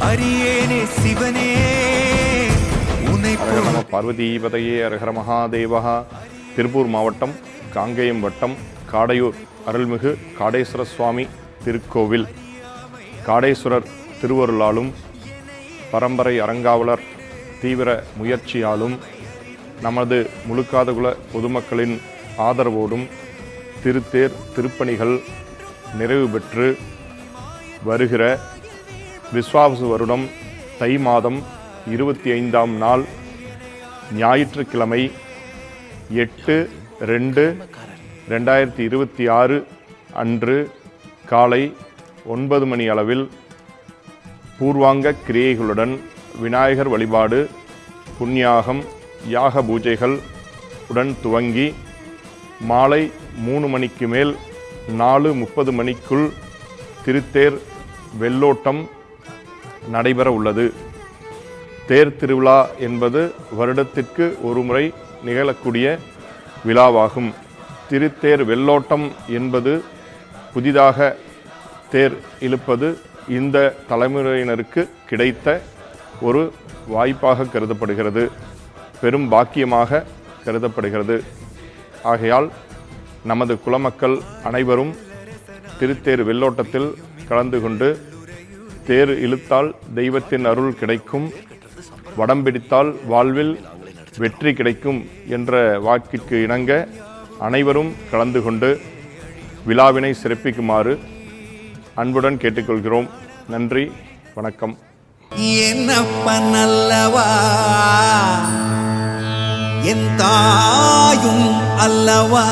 அரியேனே சிவனே உன்னை நம பார்வதீபதையே அரஹர மகாதேவா. திருப்பூர் மாவட்டம் காங்கேயம் வட்டம் காடையூர் அருள்மிகு காடேஸ்வர சுவாமி திருக்கோவில். காடேஸ்வரர் திருவருளாலும் பரம்பரை அறங்காவலர் தீவிர முயற்சியாலும் நமது முழுக்காதகுல பொதுமக்களின் ஆதரவோடும் திருத்தேர் திருப்பணிகள் நிறைவு பெற்று வருகிற விஸ்வாவசு வருடம் தை மாதம் 25ஆம் நாள் ஞாயிற்றுக்கிழமை 8/2/2026 அன்று காலை 9 மணி அளவில் பூர்வாங்க கிரியைகளுடன் விநாயகர் வழிபாடு, புண்ணியாகம், யாக பூஜைகள் உடன் துவங்கி மாலை 3 மணிக்கு மேல் 4:30 மணிக்குள் திருத்தேர் வெள்ளோட்டம் நடைபெற உள்ளது. தேர் திருவிழா என்பது வருடத்திற்கு ஒரு முறை நிகழக்கூடிய விழாவாகும். திருத்தேர் வெள்ளோட்டம் என்பது புதிதாக தேர் இழுப்பது இந்த தலைமுறையினருக்கு கிடைத்த ஒரு வாய்ப்பாக கருதப்படுகிறது, பெரும் பாக்கியமாக கருதப்படுகிறது. ஆகையால் நமது குலமக்கள் அனைவரும் திருத்தேர் வெள்ளோட்டத்தில் கலந்து கொண்டு தேர் இழுத்தால் தெய்வத்தின் அருள் கிடைக்கும், வடம் பிடித்தால் வாழ்வில் வெற்றி கிடைக்கும் என்ற வாக்கிற்கு இணங்க அனைவரும் கலந்து கொண்டு விழாவினை சிறப்பிக்குமாறு அன்புடன் கேட்டுக்கொள்கிறோம். நன்றி, வணக்கம். என்னப்பன் அல்லவா என் தாயும் அல்லவா